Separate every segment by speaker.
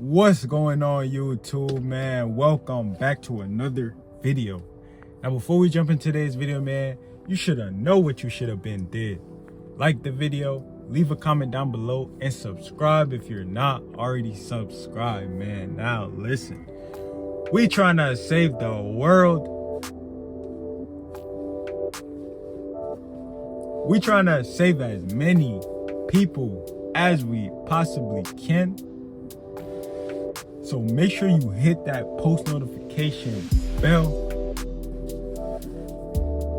Speaker 1: What's going on, YouTube, man? Welcome back to another video. Now, before we jump into today's video, man, you should have know what you should have been did. Like the video, leave a comment down below, and subscribe if you're not already subscribed, man. Now, listen, we trying to save the world. We trying to save as many people as we possibly can. So make sure you hit that post notification bell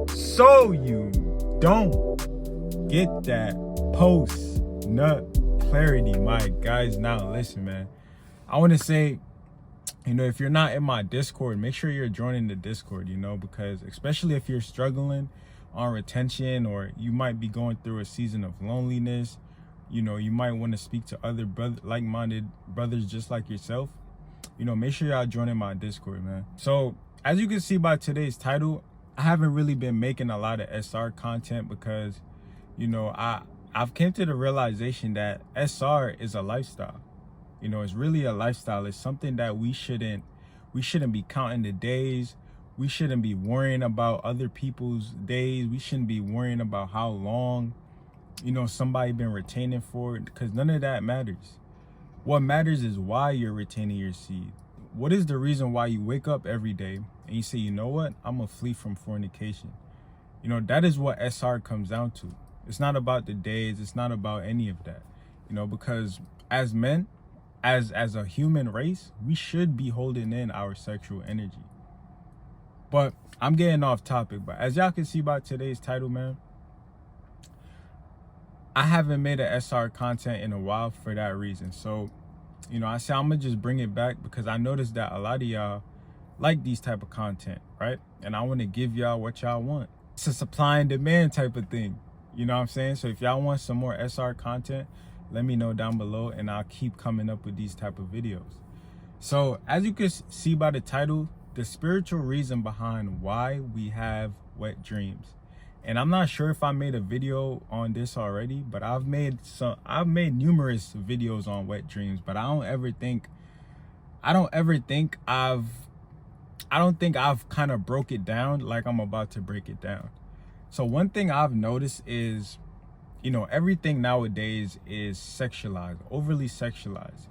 Speaker 1: so you don't get that post nut clarity, my guys. Now listen, man, I want to say, if you're not in my Discord, make sure you're joining the Discord, because especially if you're struggling on retention, or you might be going through a season of loneliness, you might want to speak to other like-minded brothers just like yourself. Make sure y'all join in my Discord, man. So as you can see by today's title, I haven't really been making a lot of SR content because, I've came to the realization that SR is a lifestyle. It's really a lifestyle. It's something that we shouldn't be counting the days. We shouldn't be worrying about other people's days. We shouldn't be worrying about how long, somebody been retaining for it, because none of that matters. What matters is why you're retaining your seed. What is the reason why you wake up every day and you say, you know what, I'm gonna flee from fornication? That is what SR comes down to. It's not about the days. It's not about any of that, because as men, as a human race, we should be holding in our sexual energy. But I'm getting off topic. But as y'all can see by today's title, man, I haven't made a SR content in a while for that reason. So, I say I'm gonna just bring it back because I noticed that a lot of y'all like these type of content, right? And I want to give y'all what y'all want. It's a supply and demand type of thing. You know what I'm saying? So if y'all want some more SR content, let me know down below and I'll keep coming up with these type of videos. So as you can see by the title, the spiritual reason behind why we have wet dreams. And I'm not sure if I made a video on this already, but I've made numerous videos on wet dreams, but I don't think I've kind of broke it down like I'm about to break it down. So one thing I've noticed is, everything nowadays is sexualized, overly sexualized.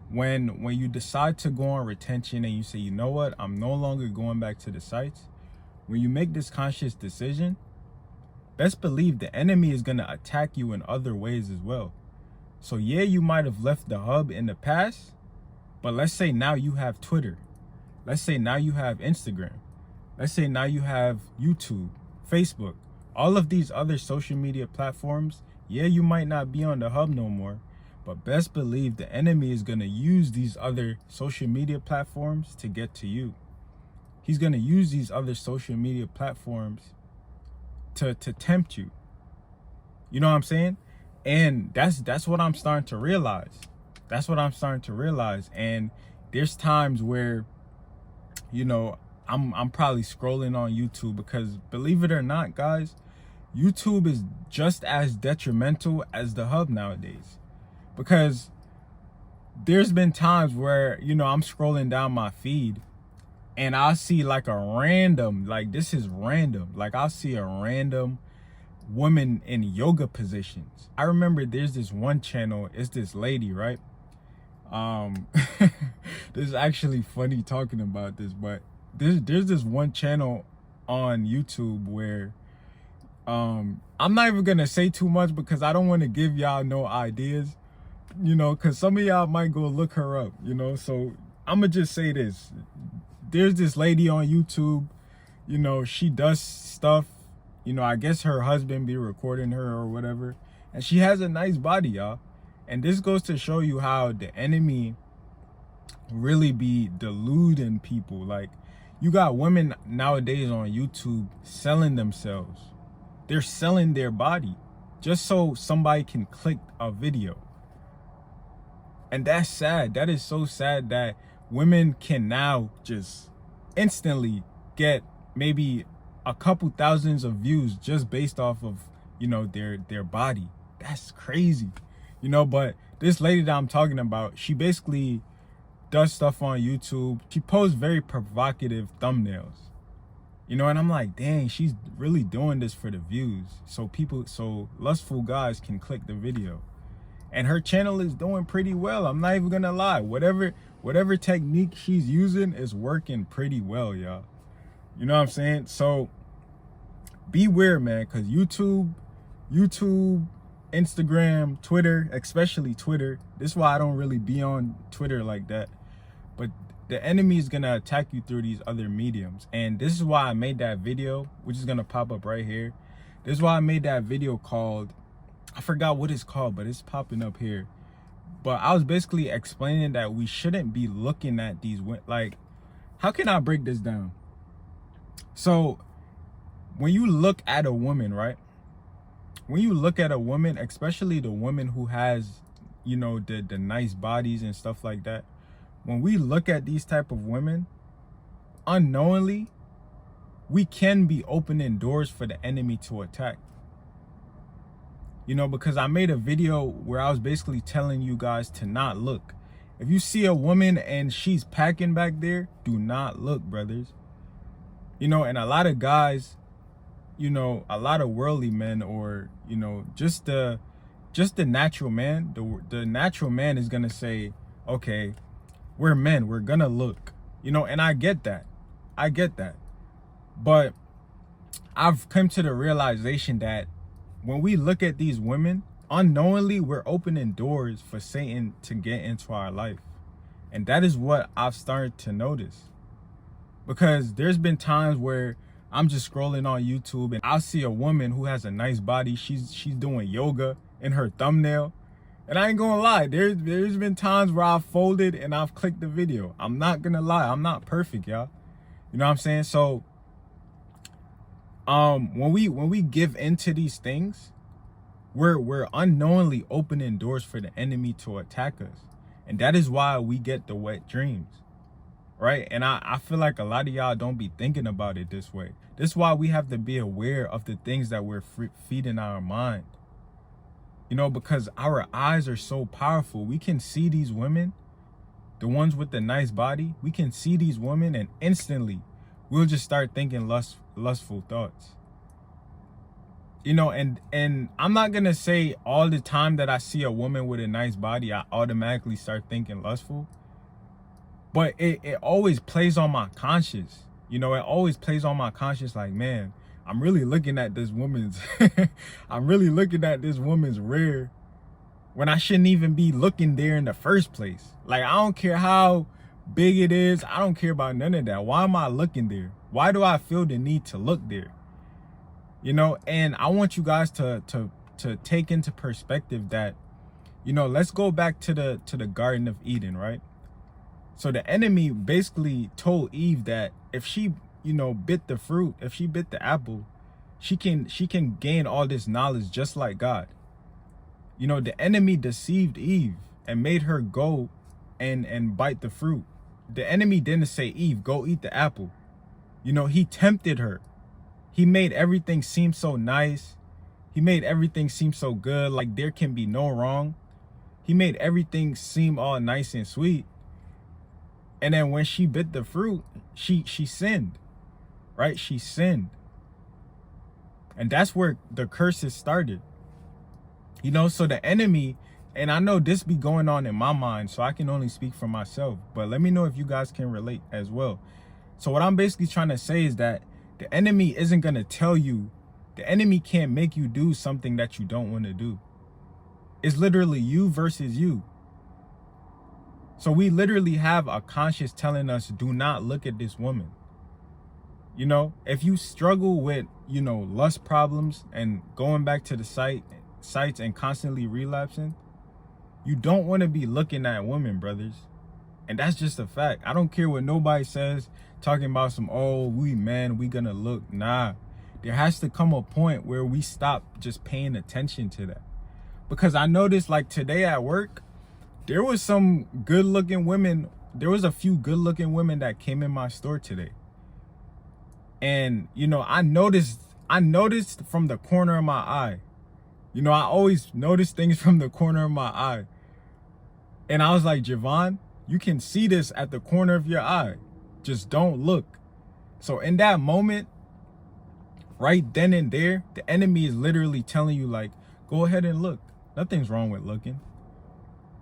Speaker 1: When you decide to go on retention and you say, you know what, I'm no longer going back to the sites. When you make this conscious decision, best believe the enemy is going to attack you in other ways as well. So yeah, you might have left the hub in the past, but let's say now you have Twitter. Let's say now you have Instagram. Let's say now you have YouTube, Facebook, all of these other social media platforms. Yeah, you might not be on the hub no more, but best believe the enemy is going to use these other social media platforms to get to you. He's going to use these other social media platforms to tempt you. You know what I'm saying? And that's what I'm starting to realize. That's what I'm starting to realize. And there's times where, I'm probably scrolling on YouTube because, believe it or not, guys, YouTube is just as detrimental as the hub nowadays. Because there's been times where, I'm scrolling down my feed and I'll see like a random, this is random. I'll see a random woman in yoga positions. I remember there's this one channel, it's this lady, right? This is actually funny talking about this, but there's this one channel on YouTube where, I'm not even gonna say too much because I don't want to give y'all no ideas, because some of y'all might go look her up, so I'm gonna just say this. There's this lady on YouTube, she does stuff, I guess her husband be recording her or whatever, and she has a nice body, y'all. And this goes to show you how the enemy really be deluding people. You got women nowadays on YouTube selling themselves. They're selling their body just so somebody can click a video. And that's sad. That is so sad that women can now just instantly get maybe a couple thousands of views just based off of, their body. That's crazy. But this lady that I'm talking about, she basically does stuff on YouTube. She posts very provocative thumbnails. You know, and I'm like, dang, she's really doing this for the views. So lustful guys can click the video. And her channel is doing pretty well. I'm not even gonna lie. Whatever technique she's using is working pretty well, y'all. You know what I'm saying? So beware, man, because YouTube, Instagram, Twitter, especially Twitter. This is why I don't really be on Twitter like that. But the enemy is gonna attack you through these other mediums. And this is why I made that video, which is gonna pop up right here. This is why I made that video called, I forgot what it's called, but it's popping up here. But I was basically explaining that we shouldn't be looking at these, like, how can I break this down? So when you look at a woman, right? When you look at a woman, especially the woman who has, you know, the nice bodies and stuff like that, when we look at these type of women, unknowingly, we can be opening doors for the enemy to attack. You know, because I made a video where I was basically telling you guys to not look. If you see a woman and she's packing back there, do not look, brothers. You know, and a lot of guys, you know, a lot of worldly men, or, you know, just the natural man, the natural man is gonna say, okay, we're men, we're gonna look, you know, and I get that. But I've come to the realization that when we look at these women, unknowingly, we're opening doors for Satan to get into our life. And that is what I've started to notice. Because there's been times where I'm just scrolling on YouTube and I'll see a woman who has a nice body. She's doing yoga in her thumbnail. And I ain't gonna lie, there's been times where I've folded and I've clicked the video. I'm not gonna lie, I'm not perfect, y'all. You know what I'm saying? So when we give into these things, we're unknowingly opening doors for the enemy to attack us. And that is why we get the wet dreams. Right? And I feel like a lot of y'all don't be thinking about it this way. This is why we have to be aware of the things that we're feeding our mind. You know, because our eyes are so powerful. We can see these women, the ones with the nice body. We can see these women and instantly we'll just start thinking lustful thoughts. You know, and I'm not going to say all the time that I see a woman with a nice body, I automatically start thinking lustful. But it always plays on my conscience. You know, it always plays on my conscience like, man, I'm really looking at this woman's rear when I shouldn't even be looking there in the first place. Like, I don't care how big it is. I don't care about none of that. Why am I looking there? Why do I feel the need to look there? You know, and I want you guys to take into perspective that, you know, let's go back to the Garden of Eden, right? So the enemy basically told Eve that if she, you know, bit the fruit, if she bit the apple, she can gain all this knowledge just like God. You know, the enemy deceived Eve and made her go and bite the fruit. The enemy didn't say, Eve, go eat the apple. You know, he tempted her. He made everything seem so nice. He made everything seem so good, like there can be no wrong. He made everything seem all nice and sweet. And then when she bit the fruit, she sinned, right? She sinned. And that's where the curses started. You know, so the enemy, and I know this be going on in my mind, so I can only speak for myself, but let me know if you guys can relate as well. So what I'm basically trying to say is that the enemy isn't going to tell you, the enemy can't make you do something that you don't want to do. It's literally you versus you. So we literally have a conscience telling us, do not look at this woman. You know, if you struggle with, you know, lust problems and going back to the sites and constantly relapsing, you don't want to be looking at women, brothers. And that's just a fact. I don't care what nobody says, talking about some, oh, we gonna look. Nah, there has to come a point where we stop just paying attention to that. Because I noticed, like, today at work, there was some good looking women. There was a few good looking women that came in my store today. And, you know, I noticed from the corner of my eye. You know, I always notice things from the corner of my eye. And I was like, Javaughn, you can see this at the corner of your eye. Just don't look. So in that moment, right then and there, the enemy is literally telling you, like, go ahead and look. Nothing's wrong with looking.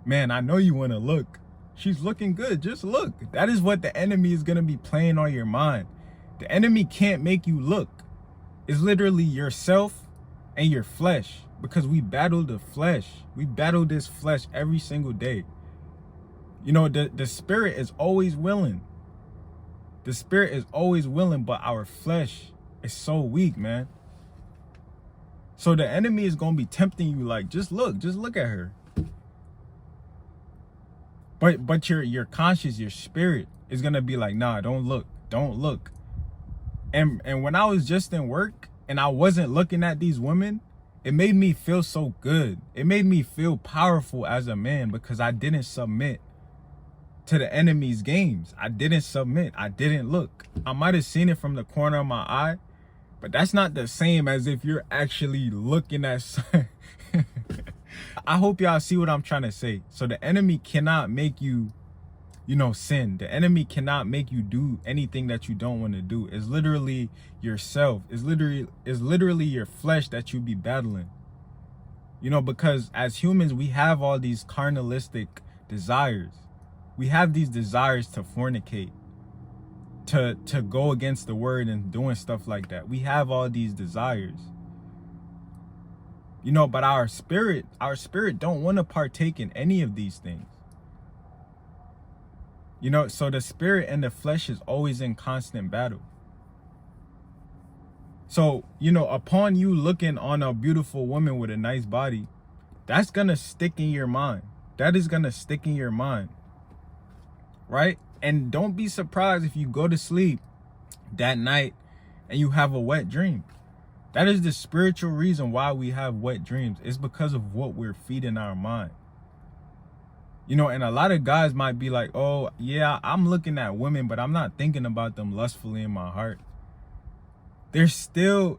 Speaker 1: Man, I know you want to look. She's looking good. Just look. That is what the enemy is going to be playing on your mind. The enemy can't make you look. It's literally yourself and your flesh, because we battle the flesh. We battle this flesh every single day. You know, the spirit is always willing. The spirit is always willing, but our flesh is so weak, man. So the enemy is going to be tempting you, like, just look at her. But your conscience, your spirit is going to be like, nah, don't look. And when I was just in work and I wasn't looking at these women, it made me feel so good. It made me feel powerful as a man, because I didn't submit to the enemy's games. I didn't submit. I didn't look. I might have seen it from the corner of my eye, but that's not the same as if you're actually looking at I hope y'all see what I'm trying to say. So the enemy cannot make you, sin. The enemy cannot make you do anything that you don't want to do. It's literally yourself. It's literally your flesh that you be battling. Because as humans, we have all these carnalistic desires. We have these desires to fornicate, to go against the word and doing stuff like that. We have all these desires. But our spirit don't want to partake in any of these things. So the spirit and the flesh is always in constant battle. So, upon you looking on a beautiful woman with a nice body, that's going to stick in your mind. That is going to stick in your mind. Right? And don't be surprised if you go to sleep that night and you have a wet dream. That is the spiritual reason why we have wet dreams. It's because of what we're feeding our mind. And a lot of guys might be like, oh, yeah, I'm looking at women, but I'm not thinking about them lustfully in my heart. It still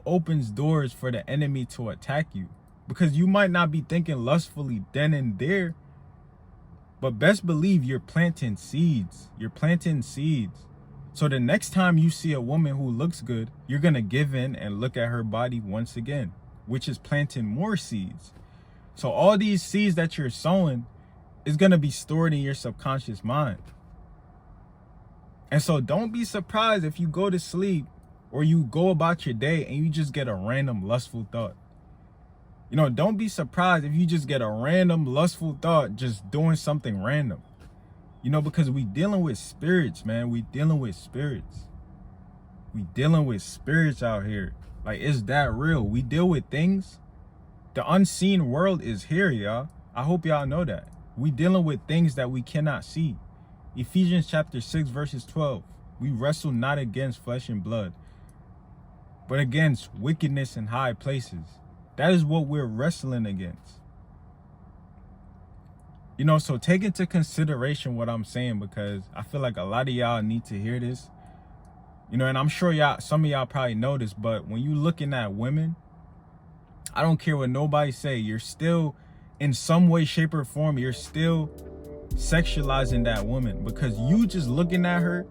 Speaker 1: opens doors for the enemy to attack you, because you might not be thinking lustfully then and there, but best believe you're planting seeds. You're planting seeds. So the next time you see a woman who looks good, you're going to give in and look at her body once again, which is planting more seeds. So all these seeds that you're sowing is going to be stored in your subconscious mind. And so don't be surprised if you go to sleep or you go about your day and you just get a random lustful thought. Don't be surprised if you just get a random lustful thought just doing something random. Because we dealing with spirits, man. We dealing with spirits. We dealing with spirits out here. Like, it's that real. We deal with things. The unseen world is here, y'all. I hope y'all know that. We dealing with things that we cannot see. Ephesians chapter 6, verses 12. We wrestle not against flesh and blood, but against wickedness in high places. That is what we're wrestling against. So take into consideration what I'm saying, because I feel like a lot of y'all need to hear this. And I'm sure some of y'all probably know this, but when you looking at women, I don't care what nobody say, you're still, in some way, shape, or form, you're still sexualizing that woman, because you just looking at her,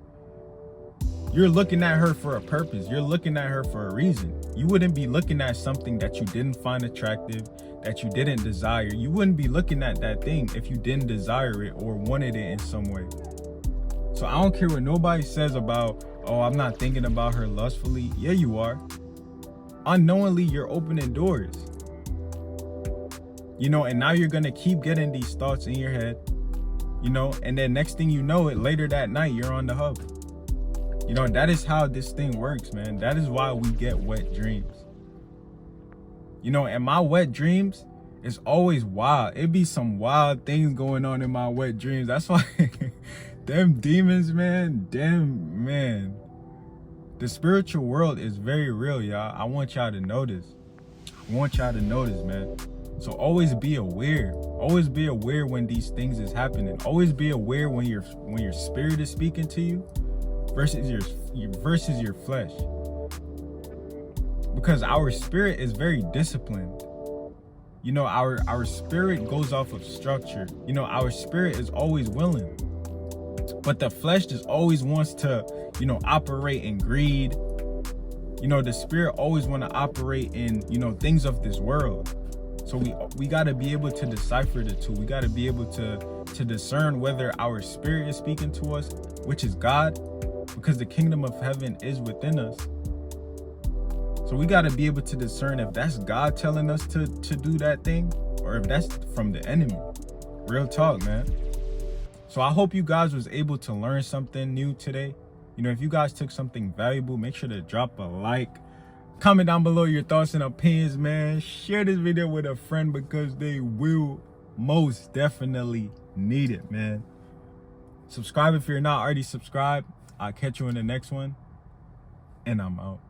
Speaker 1: you're looking at her for a purpose. You're looking at her for a reason. You wouldn't be looking at something that you didn't find attractive, that you didn't desire. You wouldn't be looking at that thing if you didn't desire it or wanted it in some way. So I don't care what nobody says about, oh, I'm not thinking about her lustfully. Yeah, you are. Unknowingly, you're opening doors. And now you're going to keep getting these thoughts in your head, and then next thing you know it, later that night, you're on the hub. That is how this thing works, man. That is why we get wet dreams. And my wet dreams is always wild. It be some wild things going on in my wet dreams. That's why them demons, man, the spiritual world is very real, y'all. I want y'all to know this. Man. So always be aware. Always be aware when these things is happening. Always be aware when your spirit is speaking to you versus your flesh. Because our spirit is very disciplined. You know, our spirit goes off of structure. You know, our spirit is always willing, but the flesh just always wants to, you know, operate in greed. You know, the spirit always want to operate in, you know, things of this world. So we got to be able to decipher the two. We got to be able to discern whether our spirit is speaking to us, which is God, because the kingdom of heaven is within us. So we got to be able to discern if that's God telling us to do that thing, or if that's from the enemy. Real talk, man. So I hope you guys was able to learn something new today. You know, if you guys took something valuable, make sure to drop a like. Comment down below your thoughts and opinions, man. Share this video with a friend because they will most definitely need it, man. Subscribe if you're not already subscribed. I'll catch you in the next one. And I'm out.